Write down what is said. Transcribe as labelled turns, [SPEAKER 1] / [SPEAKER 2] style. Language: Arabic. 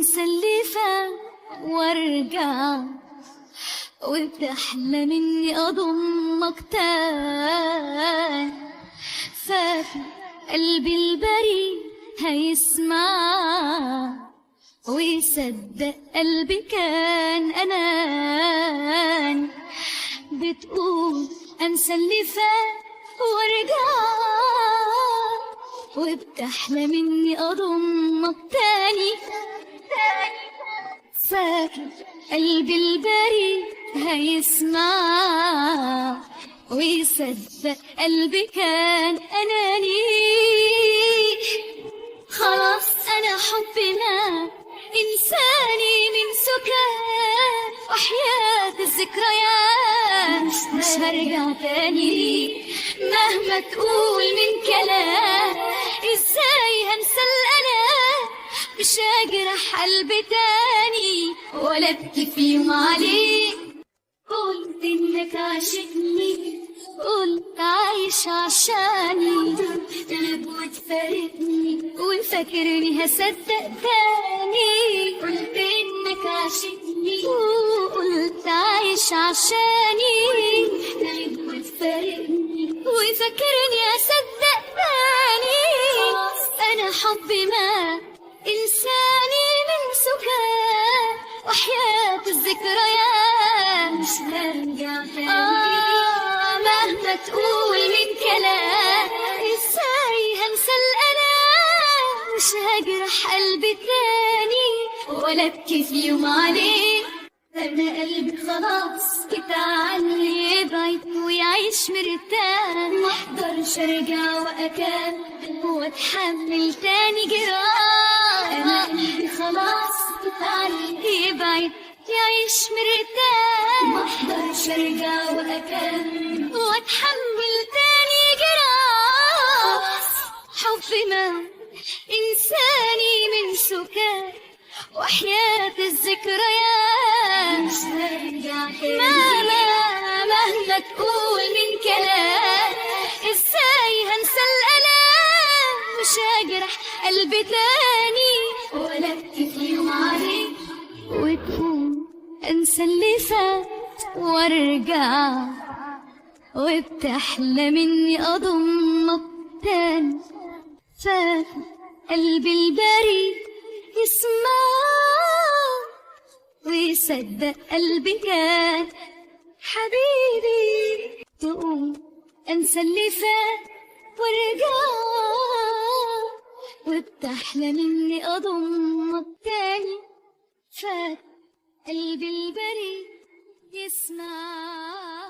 [SPEAKER 1] انسى اللي فات وارجع، وبتحلم اني اضمك تاني. فاكر قلبي البريء هيسمع ويصدق قلبي كان اناني. بتقول انسى اللي فات وارجع، وبتحلم اني اضمك تاني. فاكر قلبي البريء هيسمع ويصدق قلبي كان اناني. خلاص انا حبي مات، انساني من سكات، وحياة الذكريات مش هرجع تاني. مهما تقول من كلام ازاي هنسى الألم، مش هجرح قلبي تاني ولا ابكي في يوم عليك. قلت انك عاشقني، قلت عايش عشاني، تهب وتفارقني وفاكرني هصدق تاني. قلت انك عاشقني وقلت عايش عشاني، تهب وتفارقني وفاكرني هصدق تاني. انا حبي مات، انساني من سكات، وحياة الذكريات مش هرجع تاني. مهما تقول من كلام ازاي هنسى الألم، مش هجرح قلبي تاني ولا ابكي في يوم عليه. انا قلبي خلاص اتعلم يبعد ويعيش مرتاح، محقدرش ارجع واكمل واتحمل تاني جراح. انا قلبي خلاص اتعلم يبعد يعيش مرتاح، محقدرش ارجع واكمل واتحمل تاني جراح. حبي مات، انساني من سكات، وحياة الذكريات مش هرجع تاني. مهما تقول من كلام ازاي هنسى الألم، مش هجرح قلبي تاني ولا ابكي في يوم عليه. وتقول انسى اللي فات وارجع، وبتحلم اني اضمك تاني. فاكر قلبي البريء يسمع ويصدق قلبي كان حبيبي. تقول انسى اللي فات وارجع، وبتحلم اني اضمك تاني. فاكر قلبي البريء يسمع